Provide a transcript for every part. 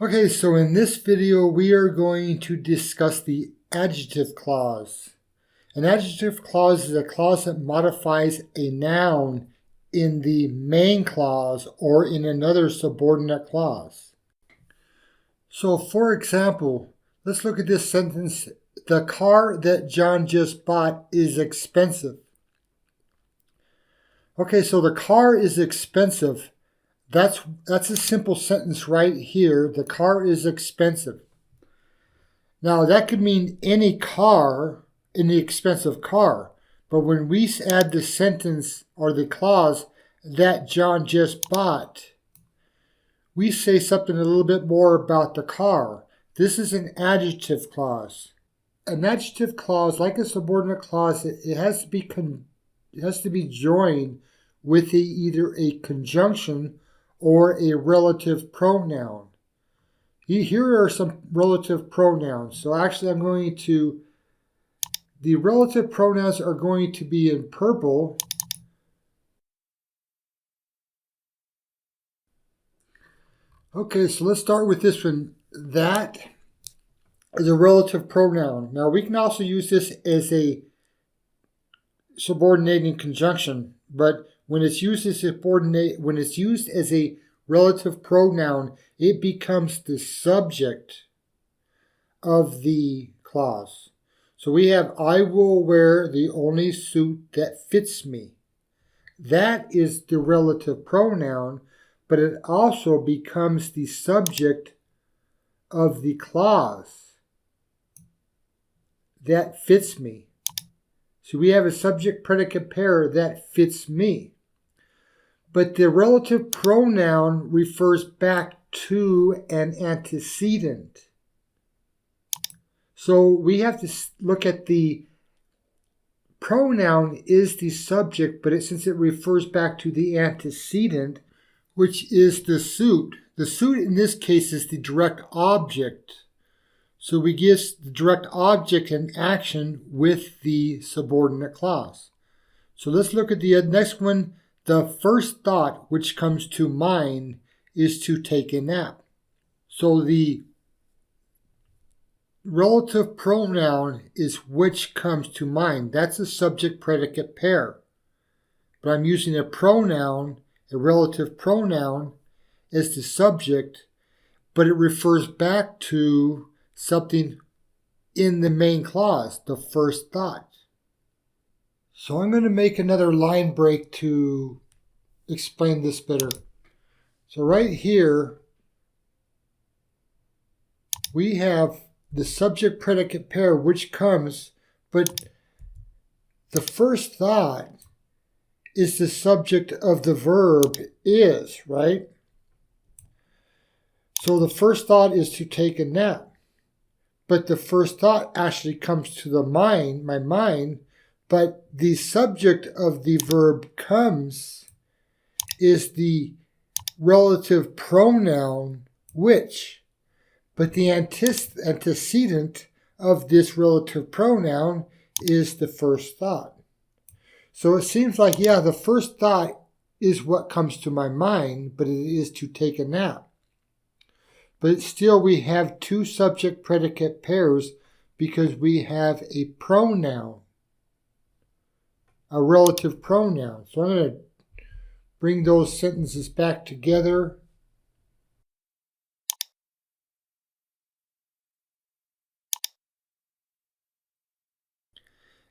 Okay, so in this video we are going to discuss the adjective clause. An adjective clause is a clause that modifies a noun in the main clause or in another subordinate clause. So for example, let's look at this sentence. The car that John just bought is expensive. Okay, so the car is expensive. That's a simple sentence right here. The car is expensive. Now that could mean any car, any expensive car. But when we add the sentence or the clause that John just bought, we say something a little bit more about the car. This is an adjective clause. An adjective clause, like a subordinate clause, it has to be joined with either a conjunction or a relative pronoun. Here are some relative pronouns. So actually the relative pronouns are going to be in purple. Okay, so let's start with this one. That is a relative pronoun. Now we can also use this as a subordinating conjunction, but when it's used as a relative pronoun, it becomes the subject of the clause. So we have, I will wear the only suit that fits me. That is the relative pronoun, but it also becomes the subject of the clause. That fits me. So we have a subject-predicate pair that fits me. But the relative pronoun refers back to an antecedent. So we have to look at the pronoun is the subject, but since it refers back to the antecedent, which is the suit. The suit in this case is the direct object. So we give the direct object an action with the subordinate clause. So let's look at the next one. The first thought which comes to mind is to take a nap. So the relative pronoun is which comes to mind. That's a subject-predicate pair. But I'm using a pronoun, a relative pronoun, as the subject, but it refers back to something in the main clause, the first thought. So I'm going to make another line break to explain this better. So right here, we have the subject-predicate pair which comes, but the first thought is the subject of the verb is, right? So the first thought is to take a nap. But the first thought actually comes to my mind, but the subject of the verb comes is the relative pronoun which. But the antecedent of this relative pronoun is the first thought. So it seems like, yeah, the first thought is what comes to my mind, but it is to take a nap. But still we have two subject-predicate pairs because we have a pronoun, a relative pronoun. So I'm going to bring those sentences back together.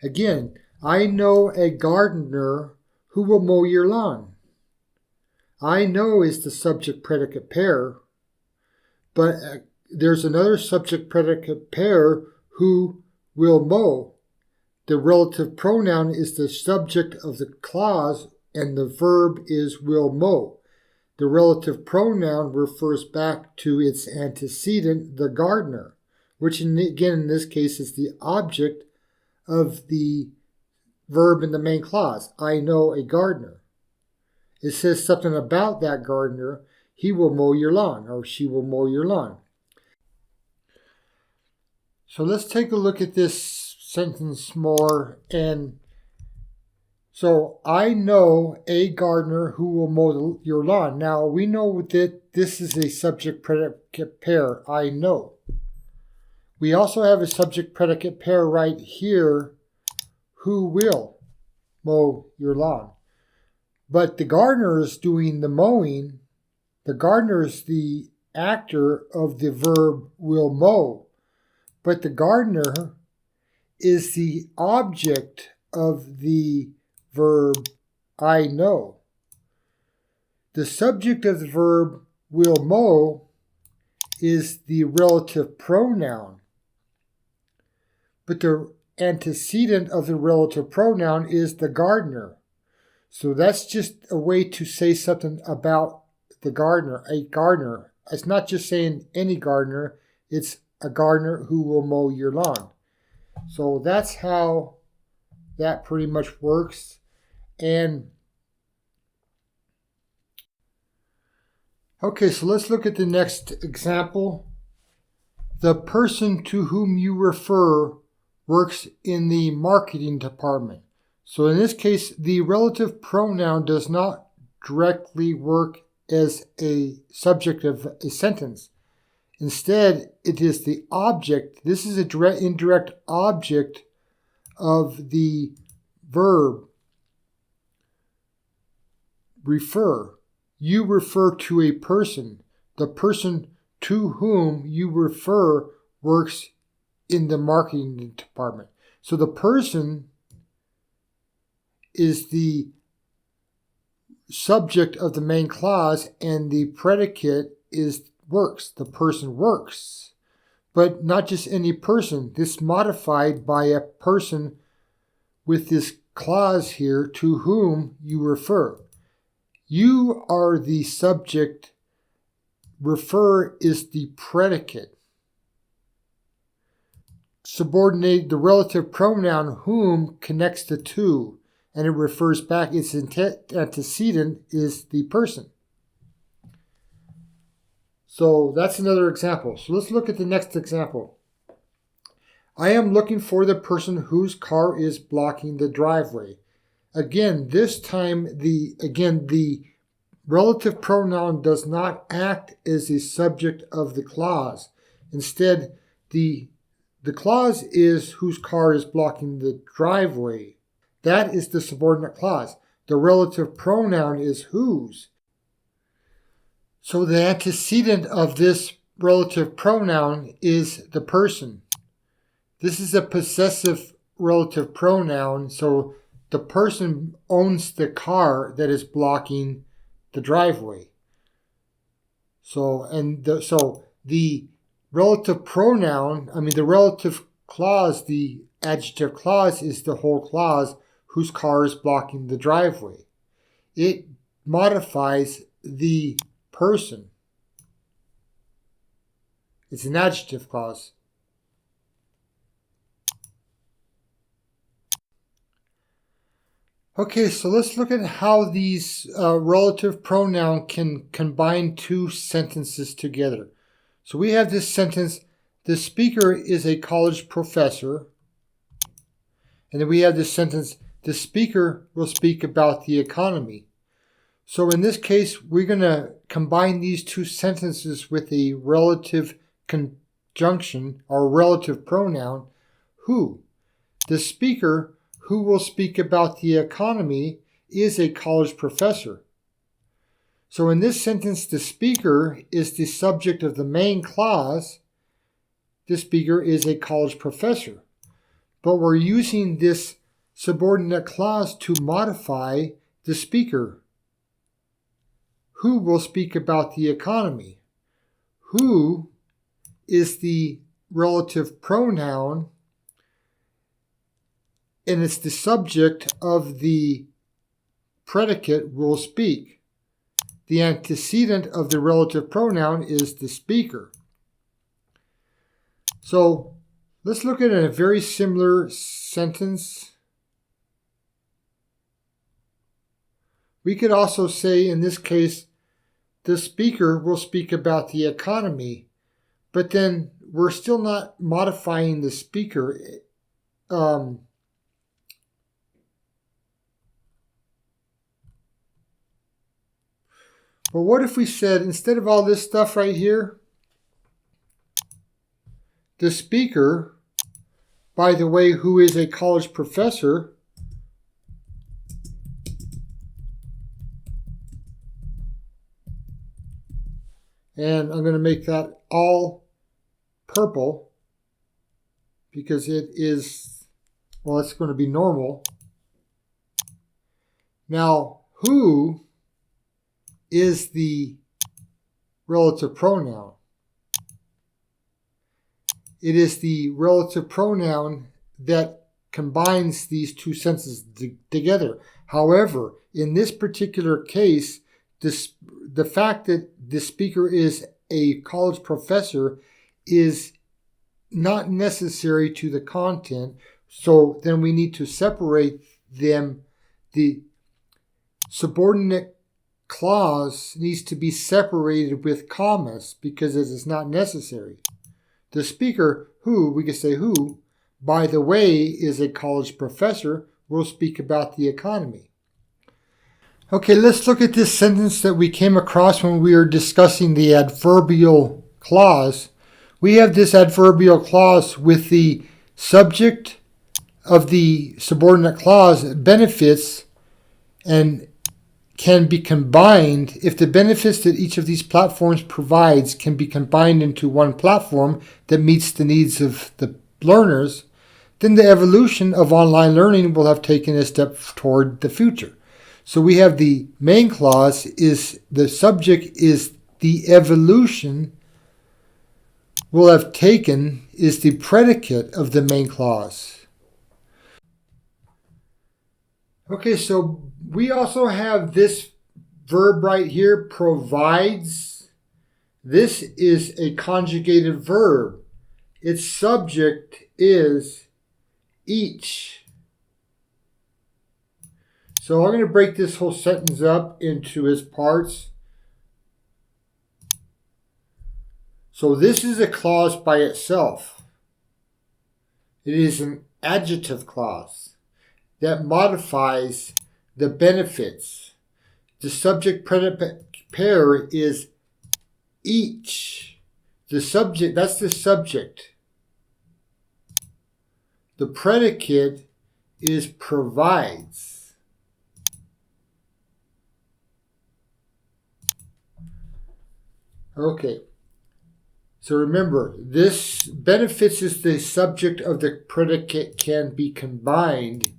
Again, I know a gardener who will mow your lawn. I know is the subject-predicate pair. But there's another subject-predicate pair who will mow. The relative pronoun is the subject of the clause and the verb is will mow. The relative pronoun refers back to its antecedent, the gardener, which again in this case is the object of the verb in the main clause. I know a gardener. It says something about that gardener. He will mow your lawn, or she will mow your lawn. So let's take a look at this sentence more and So I know a gardener who will mow your lawn. Now we know that this is a subject predicate pair, I know. We also have a subject predicate pair right here, who will mow your lawn. But the gardener is doing the mowing. The gardener is the actor of the verb will mow. But the gardener is the object of the verb I know. The subject of the verb will mow is the relative pronoun. But the antecedent of the relative pronoun is the gardener. So that's just a way to say something about the gardener, a gardener. It's not just saying any gardener, it's a gardener who will mow your lawn. So that's how that pretty much works. And okay, so let's look at the next example. The person to whom you refer works in the marketing department. So in this case, the relative pronoun does not directly work as a subject of a sentence. Instead, it is the object. This is a direct, indirect object of the verb refer. You refer to a person. The person to whom you refer works in the marketing department. So the person is the subject of the main clause and the predicate is works. The person works. But not just any person. This modified by a person with this clause here to whom you refer. You are the subject. Refer is the predicate. Subordinate, the relative pronoun whom connects the two, and it refers back. Its antecedent is the person. So that's another example. So let's look at the next example. I am looking for the person whose car is blocking the driveway. Again, this time the relative pronoun does not act as the subject of the clause. Instead, the clause is whose car is blocking the driveway. That is the subordinate clause. The relative pronoun is whose. So the antecedent of this relative pronoun is the person. This is a possessive relative pronoun, so the person owns the car that is blocking the driveway. So the relative pronoun, the relative clause, the adjective clause is the whole clause whose car is blocking the driveway. It modifies the person. It's an adjective clause. Okay, so let's look at how these relative pronoun can combine two sentences together. So we have this sentence, the speaker is a college professor. And then we have this sentence, the speaker will speak about the economy. So in this case, we're going to combine these two sentences with a relative conjunction or relative pronoun, who. The speaker who will speak about the economy is a college professor. So in this sentence, the speaker is the subject of the main clause. The speaker is a college professor. But we're using this subordinate clause to modify the speaker. Who will speak about the economy? Who is the relative pronoun, and it's the subject of the predicate will speak. The antecedent of the relative pronoun is the speaker. So let's look at a very similar sentence. We could also say in this case, the speaker will speak about the economy, but then we're still not modifying the speaker. Well, what if we said, instead of all this stuff right here, the speaker, by the way, who is a college professor, and I'm going to make that all purple because it is, well, it's going to be normal. Now, who is the relative pronoun? It is the relative pronoun that combines these two sentences together. However, in this particular case, the fact that the speaker is a college professor is not necessary to the content, so then we need to separate them. The subordinate clause needs to be separated with commas because it is not necessary. The speaker, who, we could say who, by the way, is a college professor, will speak about the economy. Okay, let's look at this sentence that we came across when we were discussing the adverbial clause. We have this adverbial clause with the subject of the subordinate clause benefits and can be combined. If the benefits that each of these platforms provides can be combined into one platform that meets the needs of the learners, then the evolution of online learning will have taken a step toward the future. So we have the main clause is the subject is the evolution will have taken is the predicate of the main clause. Okay, so we also have this verb right here, provides. This is a conjugated verb. Its subject is each. So I'm going to break this whole sentence up into its parts. So this is a clause by itself. It is an adjective clause that modifies the benefits. The subject predicate pair is each. The subject, that's the subject. The predicate is provides. Okay. So remember, this benefits is the subject of the predicate can be combined.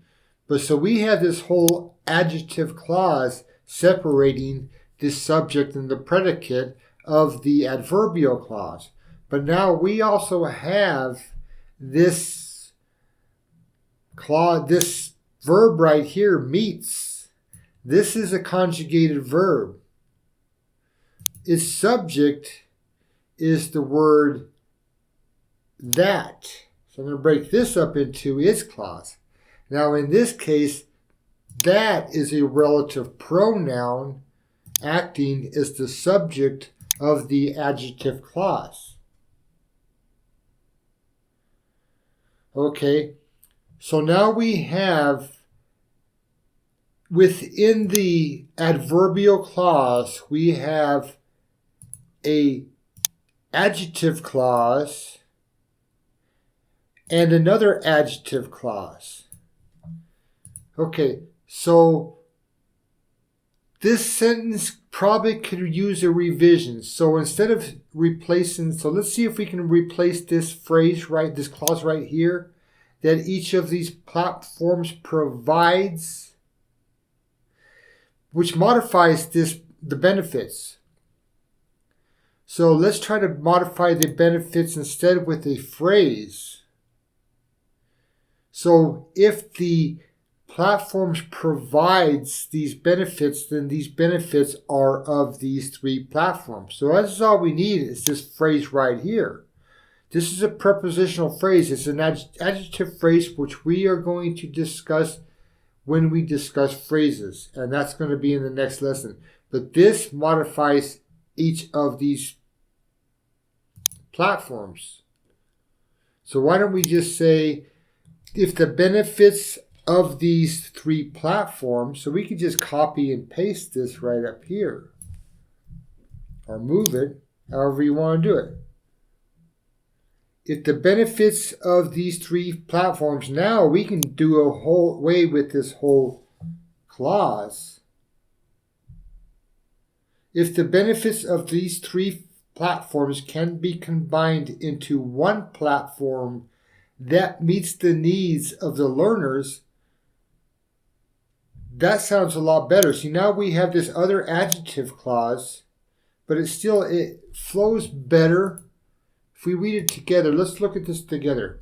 But so we have this whole adjective clause separating the subject and the predicate of the adverbial clause. But now we also have this clause, this verb right here, meets. This is a conjugated verb. Its subject is the word that. So I'm going to break this up into its clause. Now in this case, that is a relative pronoun acting as the subject of the adjective clause. Okay, so now we have within the adverbial clause, we have a adjective clause and another adjective clause. Okay, so this sentence probably could use a revision. So instead of replacing, so let's see if we can replace this phrase right, this clause right here, that each of these platforms provides, which modifies this, the benefits. So let's try to modify the benefits instead with a phrase. So if the platforms provides these benefits, then these benefits are of these three platforms. So that's all we need is this phrase right here. This is a prepositional phrase. It's an adjective phrase which we are going to discuss when we discuss phrases. And that's going to be in the next lesson. But this modifies each of these platforms. So why don't we just say if the benefits of these three platforms, so we can just copy and paste this right up here. or move it, however you want to do it. If the benefits of these three platforms, now we can do a whole way with this whole clause. If the benefits of these three platforms can be combined into one platform that meets the needs of the learners, that sounds a lot better. See, now we have this other adjective clause, but it flows better if we read it together. Let's look at this together.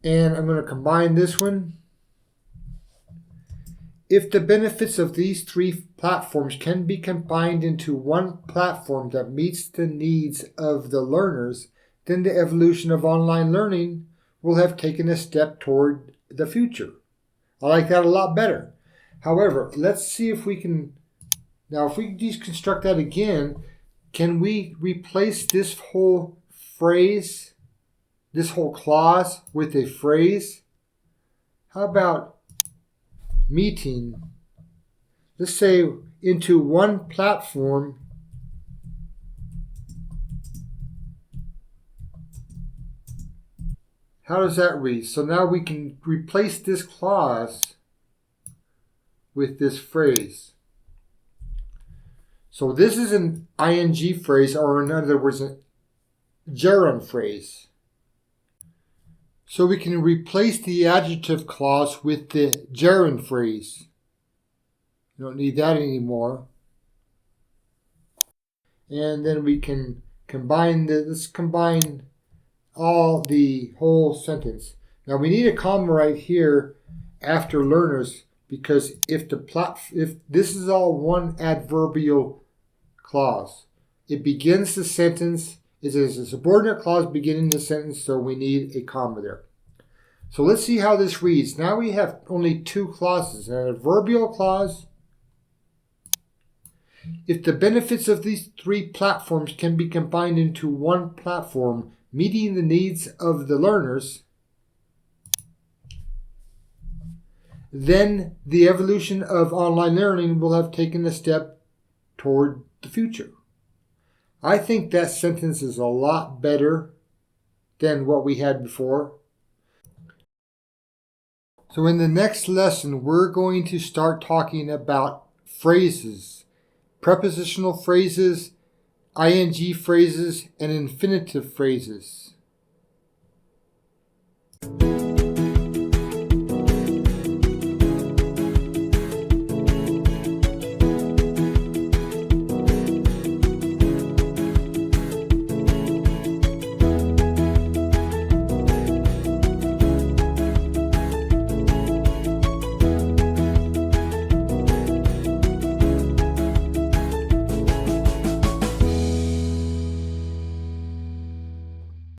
And I'm going to combine this one. If the benefits of these three platforms can be combined into one platform that meets the needs of the learners, then the evolution of online learning will have taken a step toward the future. I like that a lot better. However, let's see if we can, now if we deconstruct that again, can we replace this whole phrase, this whole clause with a phrase? How about meeting, let's say, into one platform How does that read? So now we can replace this clause with this phrase. So this is an ing phrase, or in other words, a gerund phrase. So we can replace the adjective clause with the gerund phrase. You don't need that anymore. And then we can combine let's combine the whole sentence. Now we need a comma right here after learners, because if this is all one adverbial clause, it begins the sentence. It is a subordinate clause beginning the sentence, so we need a comma there. So let's see how this reads. Now we have only two clauses, an adverbial clause. If the benefits of these three platforms can be combined into one platform, meeting the needs of the learners, then the evolution of online learning will have taken a step toward the future. I think that sentence is a lot better than what we had before. So in the next lesson, we're going to start talking about phrases, prepositional phrases, ing phrases, and infinitive phrases.